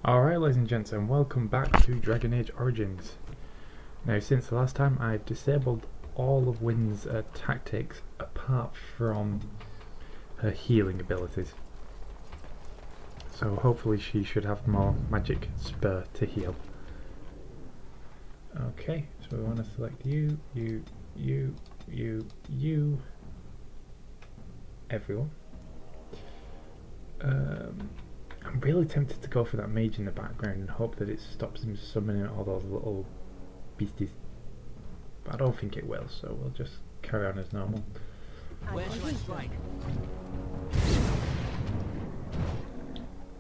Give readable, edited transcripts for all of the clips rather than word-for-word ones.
Alright, ladies and gents, and welcome back to Dragon Age Origins. Now, since the last time, I've disabled all of Wynn's tactics apart from her healing abilities. So hopefully she should have more magic spur to heal. Okay, so we want to select you, everyone. I'm really tempted to go for that mage in the background and hope that it stops him summoning all those little beasties. But I don't think it will, so we'll just carry on as normal. Where shall I strike?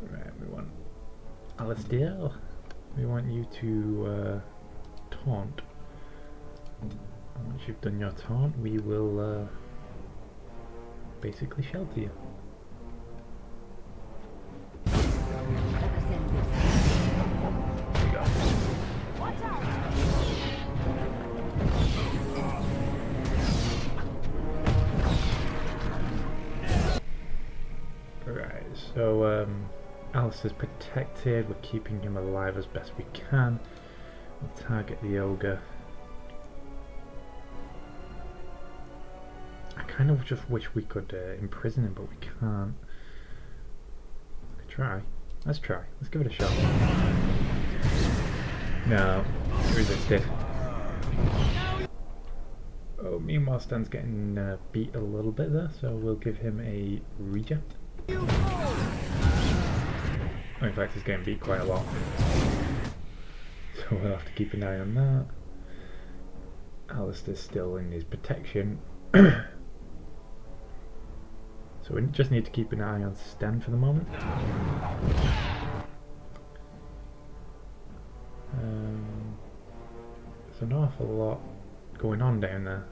Right, we want Alistair. We want you to taunt. Once you've done your taunt, we will basically shelter you. So Alistair's protected, we're keeping him alive as best we can. We'll target the ogre. I kind of just wish we could imprison him, but we can't. We could try. Let's try. Let's give it a shot. No, resisted. Oh, meanwhile Stan's getting beat a little bit there, so we'll give him a reject. Oh, in fact, he's getting beat quite a lot, so we'll have to keep an eye on that. Alistair's still in his protection, so we just need to keep an eye on Stan for the moment. There's an awful lot going on down there.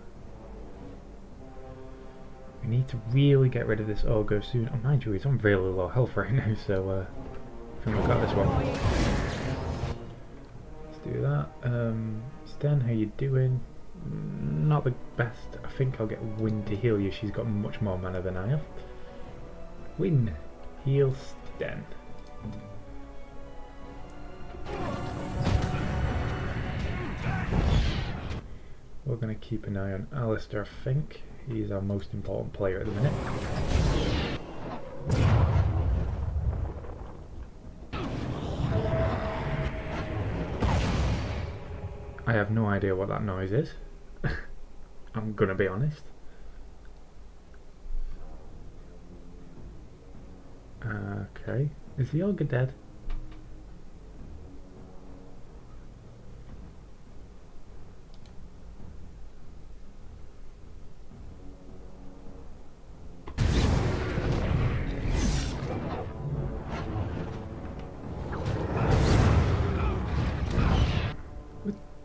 We need to really get rid of this ogre soon. Oh, mind you, he's on really low health right now, so I think we've got this one. Let's do that. Stan, how you doing? Not the best. I think I'll get Wynn to heal you. She's got much more mana than I have. Wynn, heal Stan. We're going to keep an eye on Alistair, I think. He's our most important player at the minute. I have no idea what that noise is. I'm gonna be honest. Okay. Is the ogre dead?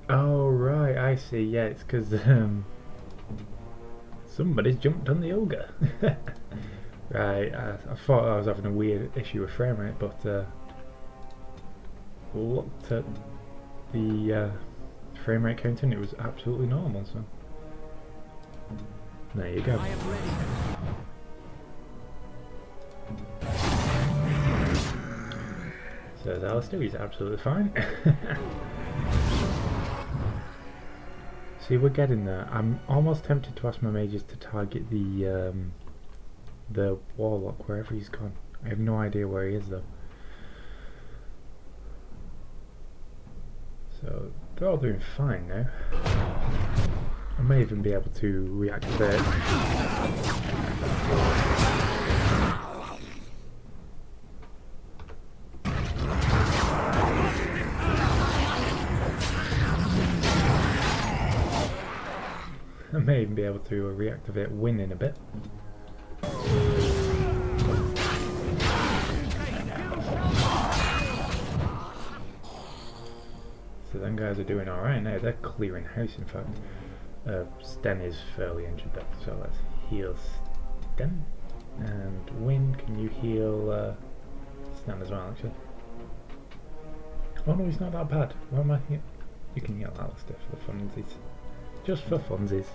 Oh right, I see. Yeah, it's because somebody's jumped on the ogre. Right, I thought I was having a weird issue with frame rate, but looked at the frame rate counter and it was absolutely normal. So there you go. Says Alistair, he's absolutely fine. See, we're getting there. I'm almost tempted to ask my mages to target the warlock wherever he's gone. I have no idea where he is though. So they're all doing fine now. I may even be able to reactivate. I may even be able to reactivate Wynn in a bit. So them guys are doing alright now, they're clearing house in fact. Sten is fairly injured though, so let's heal Sten. And Wynn, can you heal Stan as well actually? Oh no, he's not that bad. Why am I here? You can heal Alistair for the funsies. Just for funsies.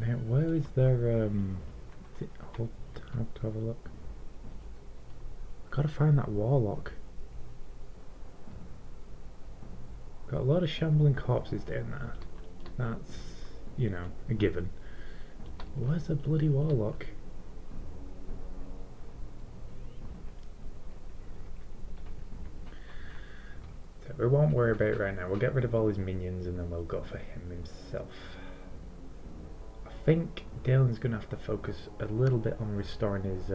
Now, where is their is it hold tab to have a look? Gotta find that warlock. Got a lot of shambling corpses down there. That's, you know, a given. Where's the bloody warlock? So we won't worry about it right now. We'll get rid of all his minions and then we'll go for him himself. I think Dylan's going to have to focus a little bit on restoring his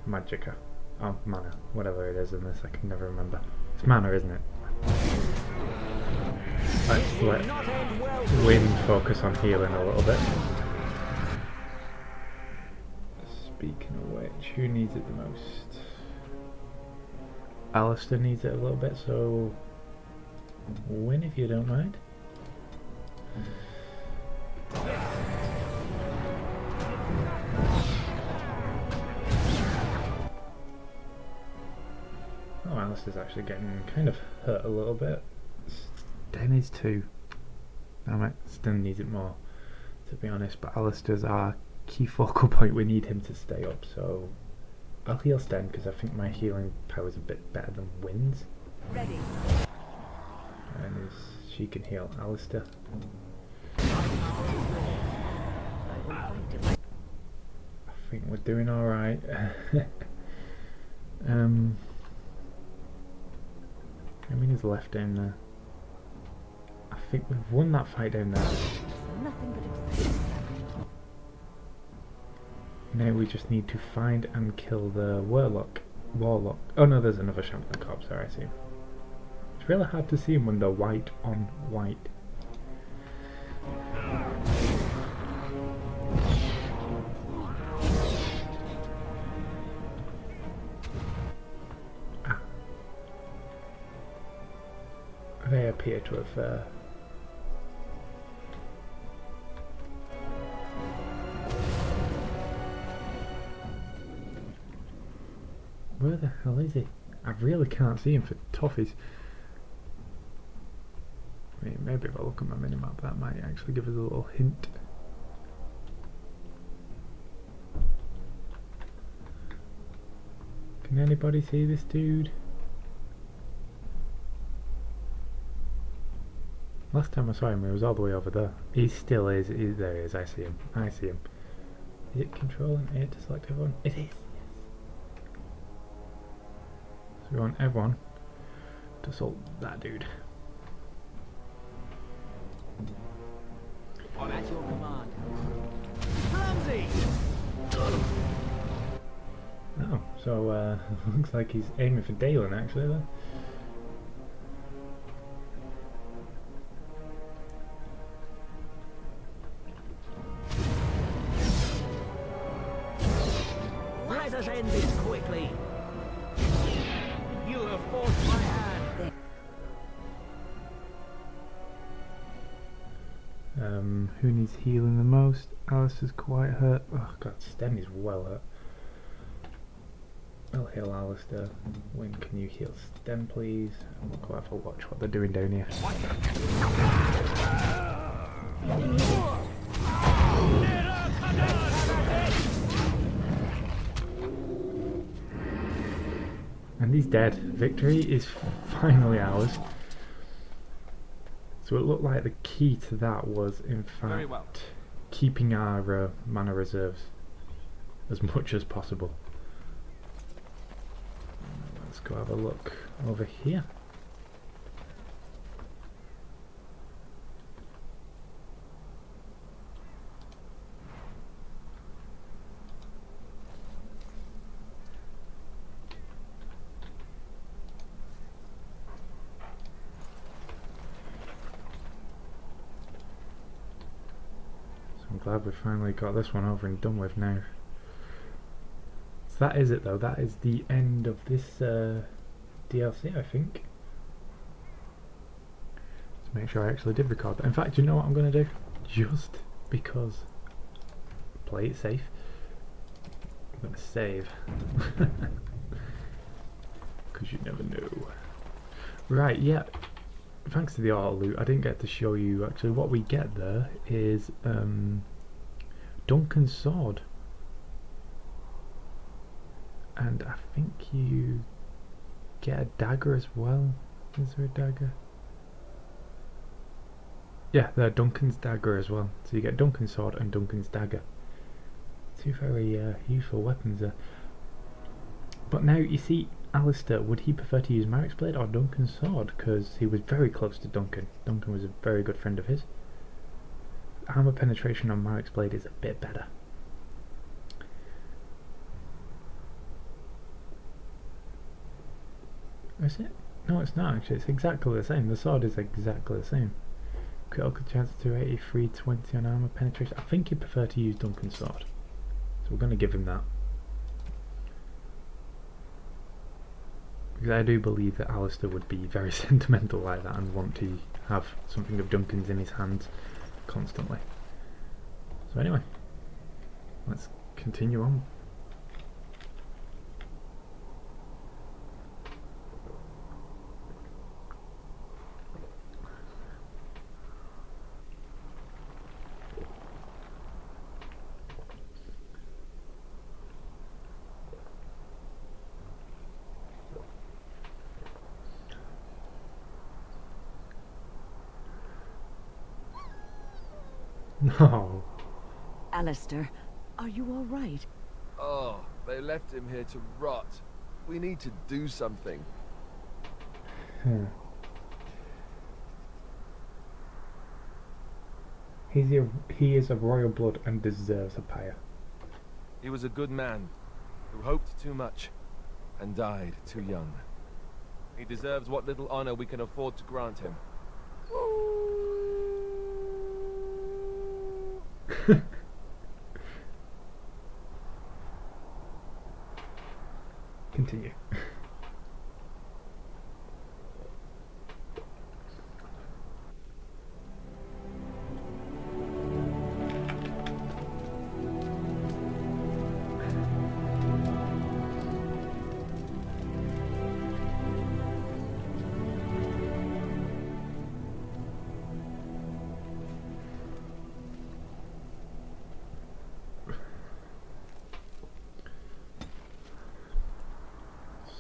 magicka. Oh, mana. Whatever it is in this, I can never remember. It's mana, isn't it? Let's let Wind focus on healing a little bit. Speaking of which, who needs it the most? Alistair needs it a little bit, so Win if you don't mind. Oh, Alistair's actually getting kind of hurt a little bit. Sten is too. Damn it, Sten needs it more, to be honest, but Alistair's our key focal point. We need him to stay up, so I'll heal Sten because I think my healing power is a bit better than Wind's. Ready. And she can heal Alistair. I think we're doing alright. How many is left down there? I think we've won that fight down there. Now we just need to find and kill the warlock. Oh no, there's another shambling corpse there, I see him. It's really hard to see him when they're white on white. Ah. They appear to have where the hell is he? I really can't see him for toffees. I mean, maybe if I look at my minimap that might actually give us a little hint. Can anybody see this dude? Last time I saw him he was all the way over there. He still is, there he is, I see him. I see him. Is it controlling A to select everyone? It is. So we want everyone to assault that dude. I'm at your command. Clumsy! Oh, so looks like he's aiming for Dalen actually then. Let us end this quickly. You have forced my hand. Who needs healing the most? Alistair's quite hurt. Oh god, Sten is well hurt. I'll heal Alistair. When can you heal Sten, please? We'll go have a watch what they're doing down here. And he's dead. Victory is finally ours. So it looked like the key to that was, in fact, keeping our mana reserves as much as possible. Let's go have a look over here. I'm glad we finally got this one over and done with now. So that is it though, that is the end of this DLC I think. Let's make sure I actually did record that. In fact, you know what I'm going to do? Just because play it safe, I'm going to save. Because you never know. Right, yeah. Thanks to the auto loot, I didn't get to show you actually what we get there is Duncan's sword. And I think you get a dagger as well. Is there a dagger? Yeah, they're Duncan's dagger as well. So you get Duncan's sword and Duncan's dagger. Two very useful weapons there. But now, you see, Alistair, would he prefer to use Marik's blade or Duncan's sword? Because he was very close to Duncan. Duncan was a very good friend of his. Armor penetration on Marik's blade is a bit better. Is it? No, it's not actually. It's exactly the same. The sword is exactly the same. Critical chance 283, 20 on armor penetration. I think he'd prefer to use Duncan's sword. So we're going to give him that. Because I do believe that Alistair would be very sentimental like that and want to have something of Duncan's in his hands constantly. So anyway, let's continue on. No. Alistair, are you all right? Oh, they left him here to rot. We need to do something. He is of royal blood and deserves a pyre. He was a good man who hoped too much and died too young. He deserves what little honor we can afford to grant him. Continue.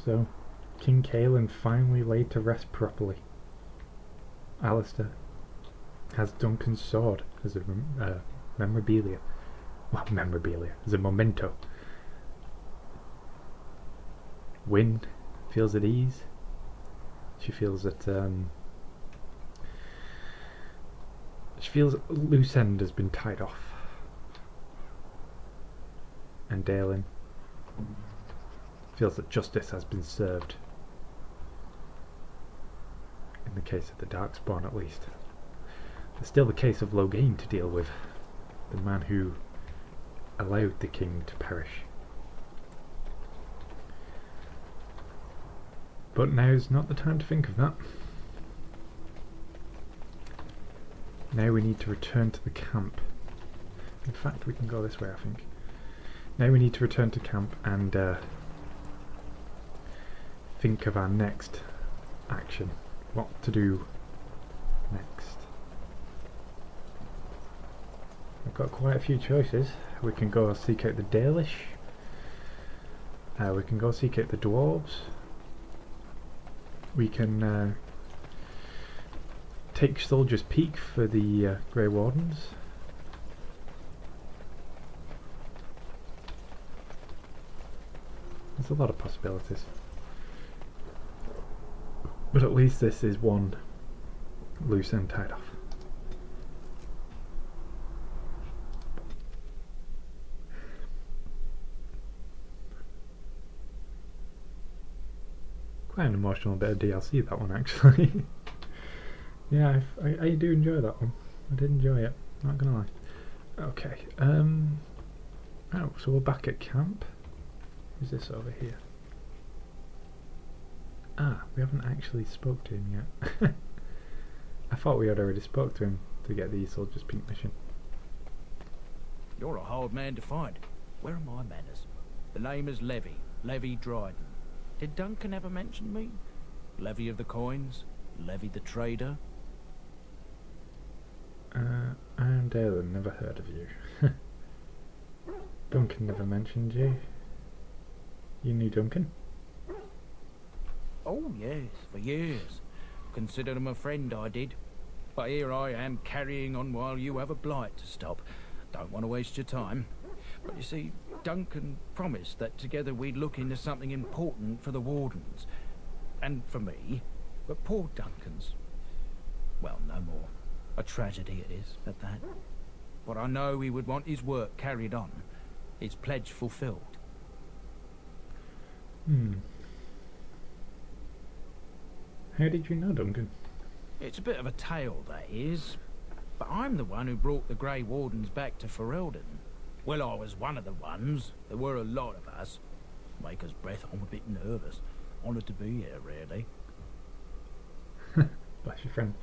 So, King Caelan finally laid to rest properly. Alistair has Duncan's sword as a memorabilia. Well, memorabilia, as a memento. Wynne feels at ease. She feels that she feels a loose end has been tied off. And Dalen feels that justice has been served. In the case of the darkspawn, at least. There's still the case of Loghain to deal with. The man who allowed the king to perish. But now's not the time to think of that. Now we need to return to the camp. In fact, we can go this way, I think. Now we need to return to camp and think of our next action. What to do next. I've got quite a few choices. We can go seek out the Dalish. We can go seek out the dwarves. We can take Soldier's Peak for the Grey Wardens. There's a lot of possibilities. But at least this is one loose end tied off. Quite an emotional bit of DLC, that one, actually. Yeah, I do enjoy that one. I did enjoy it, not gonna lie. Okay, oh, so we're back at camp. Who's this over here? Ah, we haven't actually spoke to him yet. I thought we had already spoke to him to get the Soldier's Peak mission. You're a hard man to find. Where are my manners? The name is Levy Dryden. Did Duncan ever mention me? Levy of the coins? Levy the trader? I am Dalen, never heard of you. Duncan never mentioned you. You knew Duncan? Oh, yes, for years. Considered him a friend, I did. But here I am carrying on while you have a blight to stop. Don't want to waste your time. But you see, Duncan promised that together we'd look into something important for the Wardens. And for me. But poor Duncan's... well, no more. A tragedy it is, at that. But I know he would want his work carried on. His pledge fulfilled. How did you know Duncan? It's a bit of a tale, that is. But I'm the one who brought the Grey Wardens back to Ferelden. Well, I was one of the ones. There were a lot of us. Maker's breath, I'm a bit nervous. Honoured to be here, really. Bless your friend.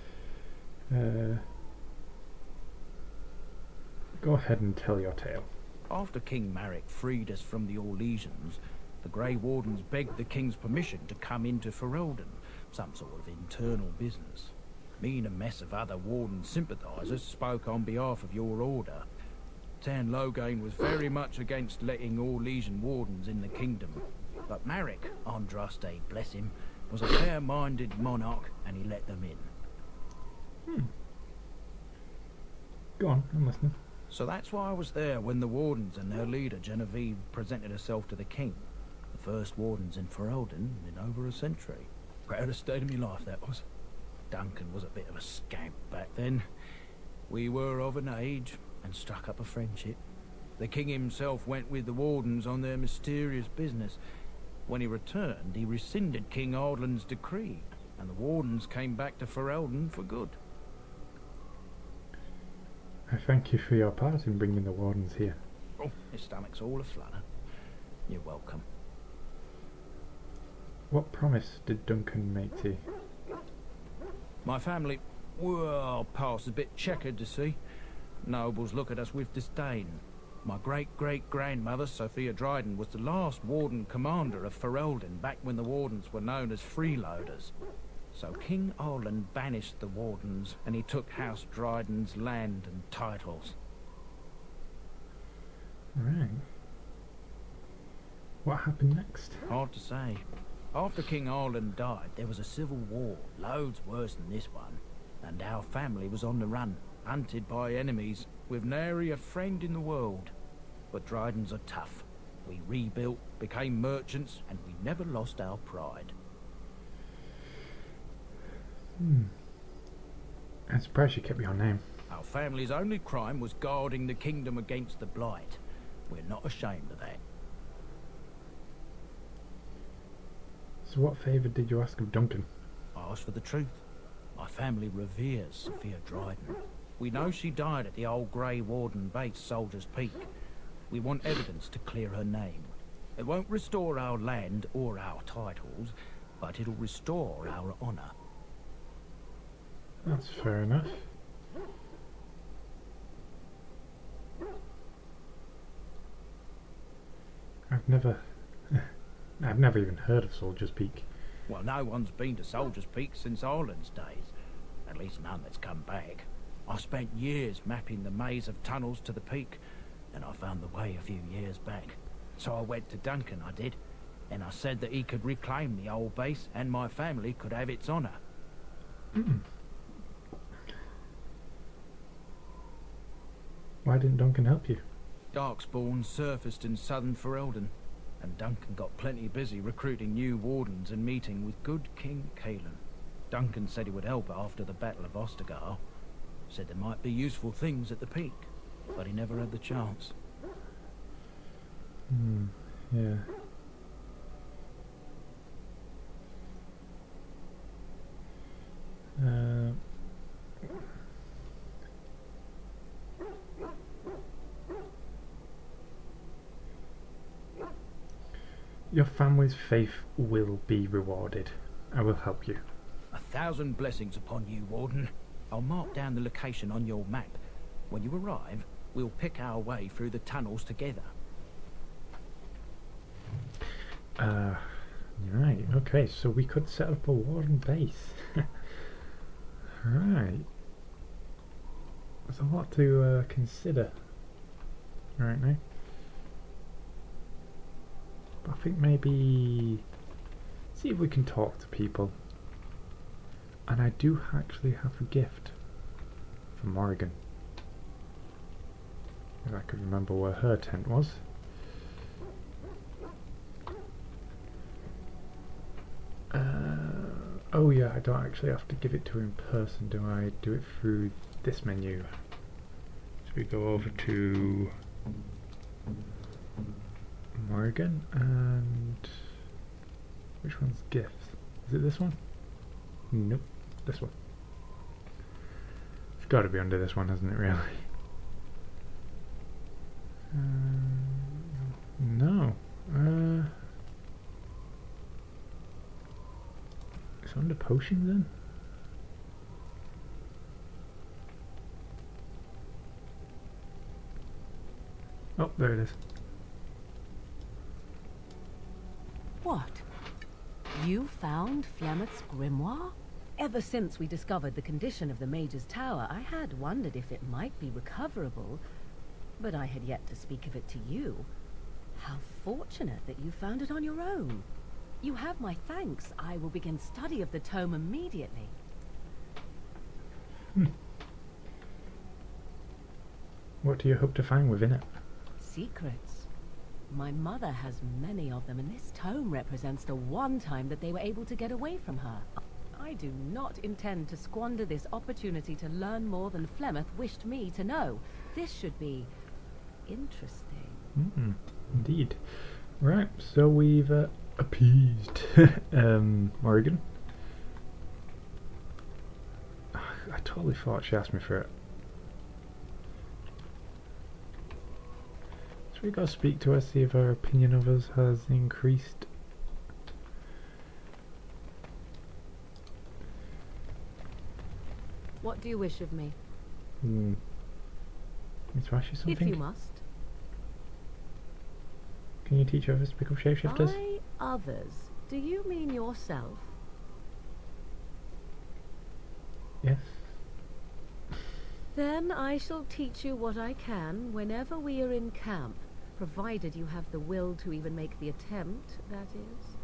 Go ahead and tell your tale. After King Marek freed us from the Orlesians, the Grey Wardens begged the King's permission to come into Ferelden, some sort of internal business. Me and a mess of other Warden sympathisers spoke on behalf of your order. Tan Loghain was very much against letting Orlesian Wardens in the kingdom, but Marek, Andraste, bless him, was a fair-minded monarch and he let them in. Go on, I'm listening. So that's why I was there when the Wardens and their leader, Genevieve, presented herself to the King. The first Wardens in Ferelden in over a century. Proudest day of my life, that was. Duncan was a bit of a scamp back then. We were of an age and struck up a friendship. The King himself went with the Wardens on their mysterious business. When he returned, he rescinded King Ardland's decree, and the Wardens came back to Ferelden for good. I thank you for your part in bringing the Wardens here. Oh, his stomach's all aflutter. You're welcome. What promise did Duncan make to you? My family, well, past a bit checkered to see. Nobles look at us with disdain. My great-great-grandmother, Sophia Dryden, was the last Warden commander of Ferelden back when the Wardens were known as freeloaders. So King Arland banished the Wardens, and he took House Dryden's land and titles. Right. What happened next? Hard to say. After King Arland died, there was a civil war, loads worse than this one. And our family was on the run, hunted by enemies, with nary a friend in the world. But Drydens are tough. We rebuilt, became merchants, and we never lost our pride. I'm surprised you kept your name. Our family's only crime was guarding the kingdom against the blight. We're not ashamed of that. So what favour did you ask of Duncan? I asked for the truth. My family reveres Sophia Dryden. We know she died at the old Grey Warden base, Soldier's Peak. We want evidence to clear her name. It won't restore our land or our titles, but it'll restore our honour. That's fair enough. I've never even heard of Soldier's Peak. Well, no one's been to Soldier's Peak since Arland's days. At least none that's come back. I spent years mapping the maze of tunnels to the peak, and I found the way a few years back. So I went to Duncan, I did, and I said that he could reclaim the old base and my family could have its honour. Why didn't Duncan help you? Darkspawn surfaced in southern Ferelden, and Duncan got plenty busy recruiting new Wardens and meeting with good King Cailan. Duncan said he would help after the Battle of Ostgar. Said there might be useful things at the peak, but he never had the chance. Yeah. Your family's faith will be rewarded. I will help you. 1,000 blessings upon you, Warden. I'll mark down the location on your map. When you arrive, we'll pick our way through the tunnels together. Right, okay, so we could set up a Warden base. Right. There's a lot to consider right now. But I think maybe see if we can talk to people. And I do actually have a gift from Morrigan. If I could remember where her tent was. Oh yeah, I don't actually have to give it to her in person, do I? Do it through this menu. So we go over to Morrigan and which one's gifts? Is it this one? Nope, this one. It's got to be under this one, hasn't it? Really? No. It's under potions then. Oh, there it is. What? You found Flemeth's grimoire? Ever since we discovered the condition of the Mage's Tower, I had wondered if it might be recoverable, but I had yet to speak of it to you. How fortunate that you found it on your own. You have my thanks. I will begin study of the tome immediately. What do you hope to find within it? Secrets. My mother has many of them, and this tome represents the one time that they were able to get away from her. I do not intend to squander this opportunity to learn more than Flemeth wished me to know. This should be interesting. Indeed. Right, so we've appeased Morrigan. I totally thought she asked me for it. Should we go speak to her, see if her opinion of us has increased? What do you wish of me? Need to ask you something? If you must. Can you teach others to become shapeshifters? By others, do you mean yourself? Yes. Then I shall teach you what I can whenever we are in camp, provided you have the will to even make the attempt, that is.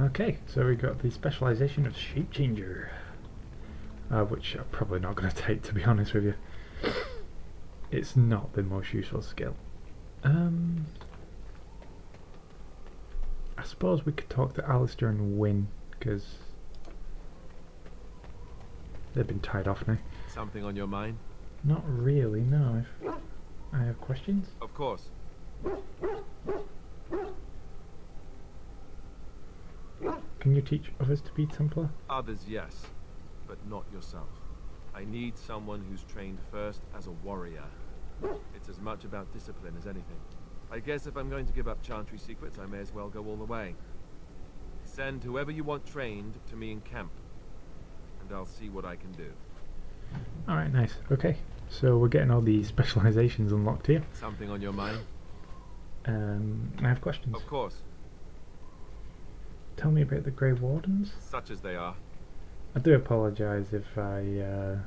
Okay, so we got the specialisation of shape changer, which I'm probably not going to take, to be honest with you. It's not the most useful skill. I suppose we could talk to Alistair and Wynne, because they've been tied off now. Something on your mind? Not really, no. I have questions. Of course. Can you teach others to be Templar? Others, yes, but not yourself. I need someone who's trained first as a warrior. It's as much about discipline as anything. I guess if I'm going to give up Chantry secrets, I may as well go all the way. Send whoever you want trained to me in camp, and I'll see what I can do. Alright, nice. Okay, so we're getting all the specializations unlocked here. Something on your mind? I have questions. Of course. Tell me about the Grey Wardens. Such as they are. I do apologise if I've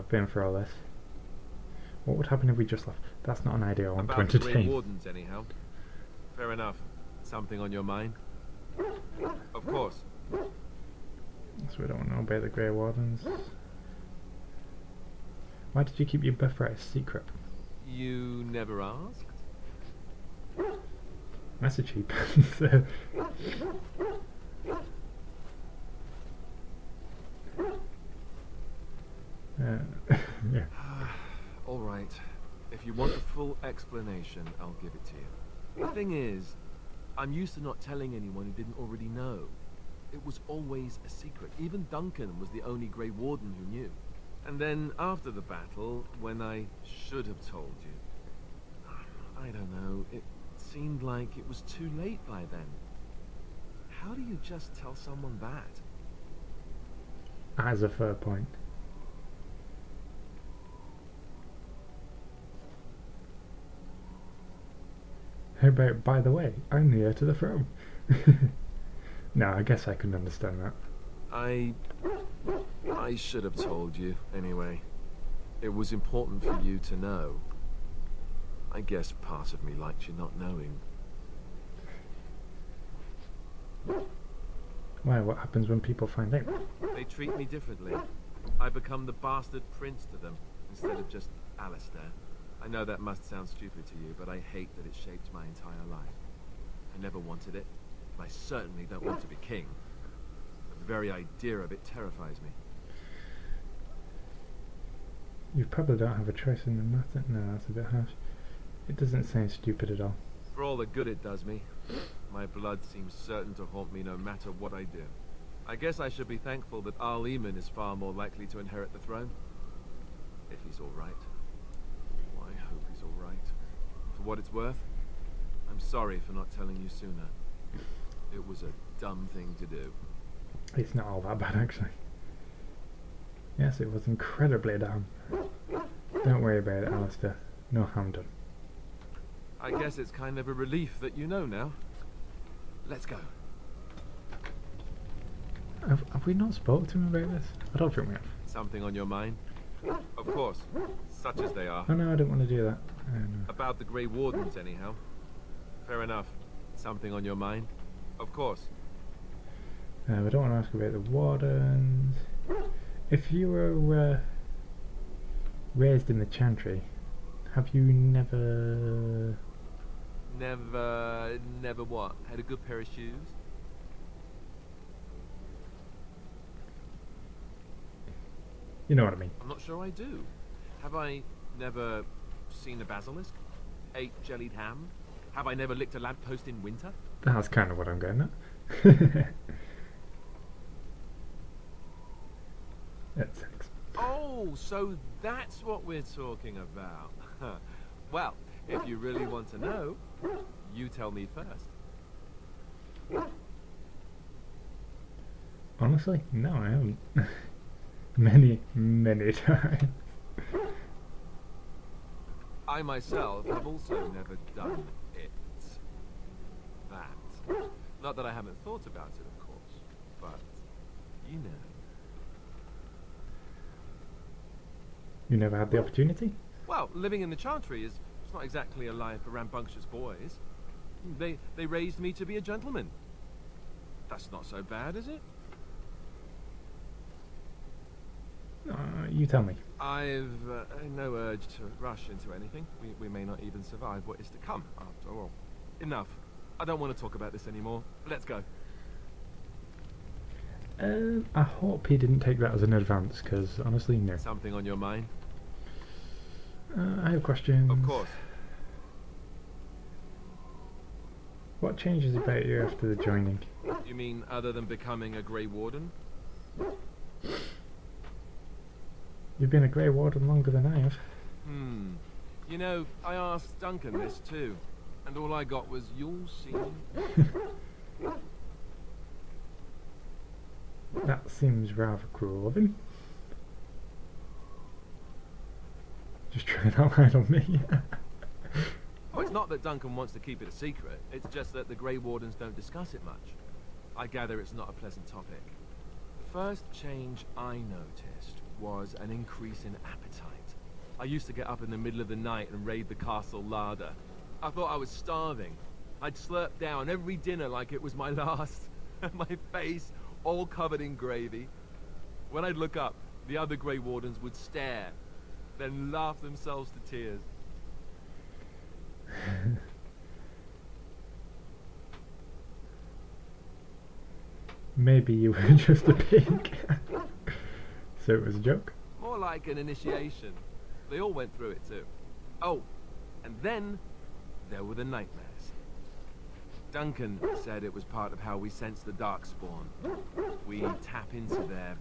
been for all this. What would happen if we just left? That's not an idea I want to About the Grey entertain. Wardens, anyhow. Fair enough. Something on your mind? Of course. So we don't want to know about the Grey Wardens. Why did you keep your birthright a secret? You never asked? That's a cheap answer. Yeah. All right. If you want a full explanation, I'll give it to you. The thing is, I'm used to not telling anyone who didn't already know. It was always a secret. Even Duncan was the only Grey Warden who knew. And then after the battle, when I should have told you, I don't know, it seemed like it was too late by then. How do you just tell someone that? As a fair point. How about, by the way, I'm the heir to the throne? No, I guess I can understand that. I should have told you, anyway. It was important for you to know. I guess part of me likes you not knowing. Why? What happens when people find out? They treat me differently. I become the bastard prince to them, instead of just Alistair. I know that must sound stupid to you, but I hate that it shaped my entire life. I never wanted it, and I certainly don't want to be king. The very idea of it terrifies me. You probably don't have a choice in the matter. No, that's a bit harsh. It doesn't sound stupid at all. For all the good it does me, my blood seems certain to haunt me no matter what I do. I guess I should be thankful that Al Eamon is far more likely to inherit the throne. If he's alright. Well, I hope he's alright. For what it's worth, I'm sorry for not telling you sooner. It was a dumb thing to do. It's not all that bad, actually. Yes, it was incredibly dumb. Don't worry about it, Alistair. No harm done. I guess it's kind of a relief that you know now. Let's go. Have we not spoken to him about this? I don't think we have. Something on your mind? Of course, such as they are. Oh no, I don't want to do that. No. About the Grey Wardens, anyhow. Fair enough. Something on your mind? Of course. We don't want to ask about the Wardens. If you were raised in the Chantry, have you never... Never what? Had a good pair of shoes? You know what I mean. I'm not sure I do. Have I never seen a basilisk? Ate jellied ham? Have I never licked a lamppost in winter? That's kind of what I'm getting at. That's sex. Oh, so that's what we're talking about. Well, if you really want to know, you tell me first. Honestly, no, I haven't. Many times. I myself have also never done it. That. Not that I haven't thought about it, of course, but you know. You never had the opportunity? Well, living in the Chantry is not exactly a life for rambunctious boys. They raised me to be a gentleman. That's not so bad, is it? You tell me. I've no urge to rush into anything. We may not even survive what is to come, after all. Enough. I don't want to talk about this anymore. Let's go. I hope he didn't take that as an advance, because honestly, no. Something on your mind? I have questions. Of course. What changes about you after the joining? You mean other than becoming a Grey Warden? You've been a Grey Warden longer than I have. You know, I asked Duncan this too, and all I got was, "You'll see." That seems rather cruel of him. Just trying that line on me. Oh, it's not that Duncan wants to keep it a secret. It's just that the Grey Wardens don't discuss it much. I gather it's not a pleasant topic. The first change I noticed was an increase in appetite. I used to get up in the middle of the night and raid the castle larder. I thought I was starving. I'd slurp down every dinner like it was my last. My face all covered in gravy. When I'd look up, the other Grey Wardens would stare, then laugh themselves to tears. Maybe you were just a pig. So it was a joke? More like an initiation. They all went through it too. Oh, and then there were the nightmares. Duncan said it was part of how we sense the darkspawn. We tap into their,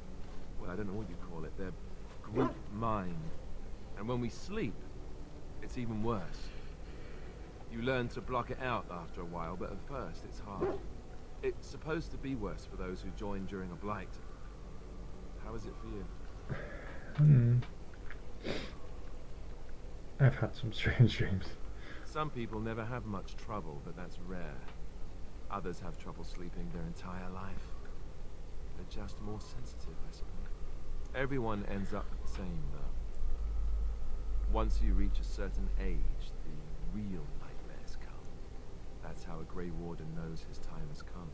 well, I don't know what you call it, their group mind. And when we sleep, it's even worse. You learn to block it out after a while, but at first it's hard. It's supposed to be worse for those who join during a blight. How is it for you? I've had some strange dreams. Some people never have much trouble, but that's rare. Others have trouble sleeping their entire life. They're just more sensitive, I suppose. Everyone ends up the same, though. Once you reach a certain age, the real nightmares come. That's how a Grey Warden knows his time has come.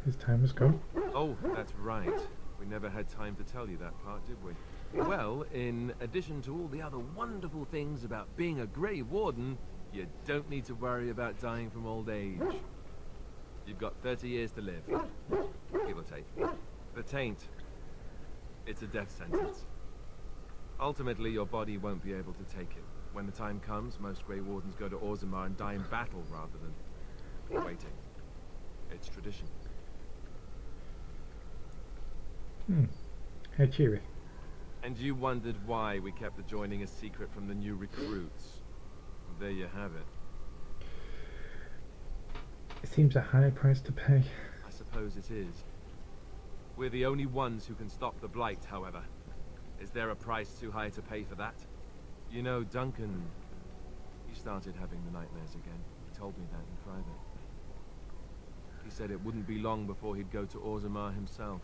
His time has come. Oh, that's right. We never had time to tell you that part, did we? Well, in addition to all the other wonderful things about being a Grey Warden, you don't need to worry about dying from old age. You've got 30 years to live, give or take. The taint, it's a death sentence. Ultimately, your body won't be able to take it. When the time comes, most Grey Wardens go to Orzammar and die in battle rather than waiting. It's tradition. How cheery. And you wondered why we kept the joining a secret from the new recruits. There you have it. It seems a high price to pay. I suppose it is. We're the only ones who can stop the Blight, however. Is there a price too high to pay for that? You know, Duncan, he started having the nightmares again. He told me that in private. He said it wouldn't be long before he'd go to Orzammar himself.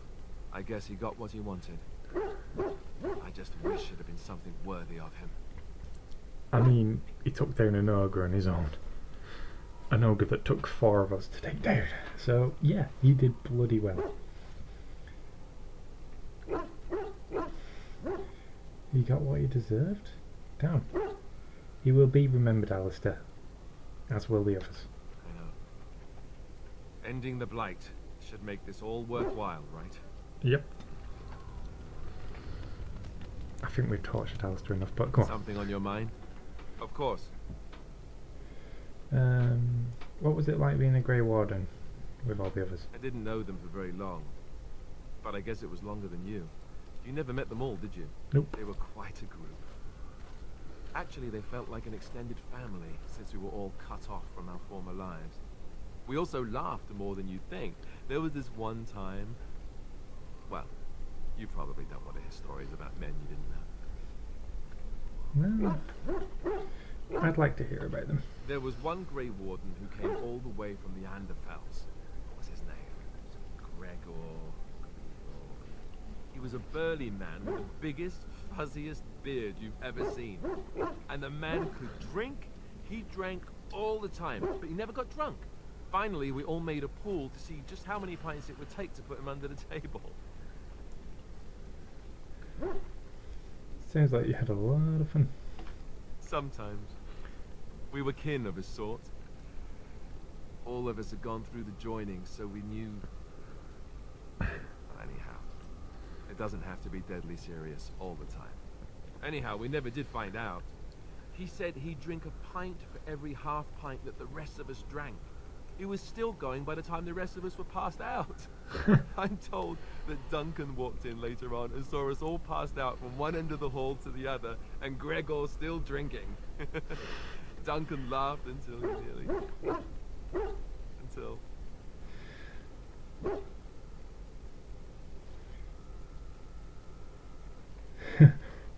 I guess he got what he wanted. I just wish it had been something worthy of him. I mean, he took down an ogre on his own. An ogre that took 4 of us to take down. So, yeah, he did bloody well. He got what he deserved? Damn. He will be remembered, Alistair. As will the others. I know. Ending the Blight should make this all worthwhile, right? Yep. I think we've tortured Alistair enough, but come on. Something on your mind? Of course. What was it like being a Grey Warden with all the others? I didn't know them for very long. But I guess it was longer than you. You never met them all, did you? Nope. They were quite a group. Actually, they felt like an extended family, since we were all cut off from our former lives. We also laughed more than you'd think. There was this one time... Well, you probably don't want to hear stories about men you didn't know. Well, I'd like to hear about them. There was one Grey Warden who came all the way from the Anderfels. What was his name? Gregor... He was a burly man with the biggest, fuzziest beard you've ever seen. And the man could drink. He drank all the time, but he never got drunk. Finally, we all made a pool to see just how many pints it would take to put him under the table. Sounds like you had a lot of fun. Sometimes. We were kin of a sort. All of us had gone through the joining, so we knew... Anyhow, it doesn't have to be deadly serious all the time. Anyhow, we never did find out. He said he'd drink a pint for every half pint that the rest of us drank. He was still going by the time the rest of us were passed out. I'm told that Duncan walked in later on and saw us all passed out from one end of the hall to the other, and Gregor still drinking. Duncan laughed until he nearly... Until...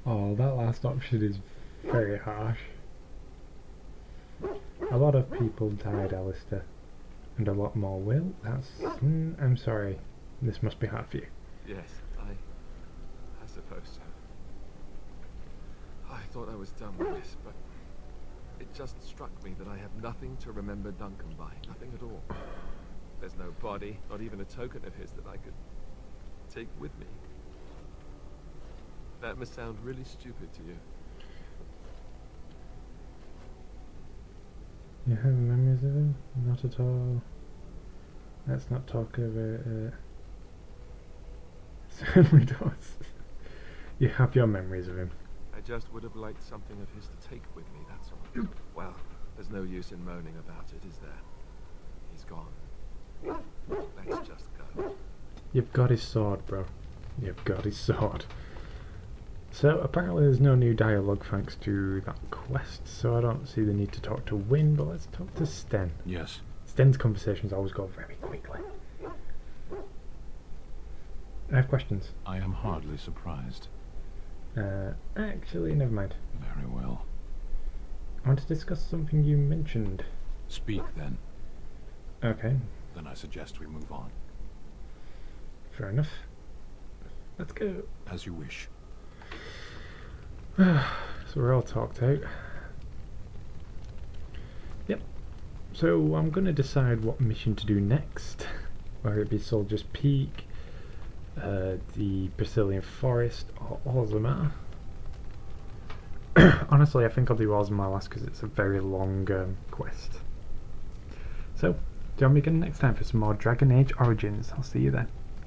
Oh, that last option is very harsh. A lot of people died, Alistair. And a lot more will. That's... I'm sorry. This must be hard for you. Yes, I suppose so. I thought I was done with this, but it just struck me that I have nothing to remember Duncan by. Nothing at all. There's no body, not even a token of his that I could take with me. That must sound really stupid to you. You have memories of him? Not at all. Let's not talk about it. Certainly does. You have your memories of him. I just would have liked something of his to take with me, that's all. Well, there's no use in moaning about it, is there? He's gone. Let's just go. You've got his sword, bro. You've got his sword. So apparently there's no new dialogue thanks to that quest, so I don't see the need to talk to Wynne, but let's talk to Sten. Yes. Sten's conversations always go very quickly. I have questions. I am hardly surprised. Actually, never mind. Very well. I want to discuss something you mentioned. Speak then. Okay, Then I suggest we move on. fair enough. Let's go. As you wish. So we're all talked out. Yep. So I'm going to decide what mission to do next. Whether it be Soldier's Peak, the Brazilian Forest, or Ozama. Honestly, I think I'll do Ozama last because it's a very long quest. So, join me again next time for some more Dragon Age Origins. I'll see you then.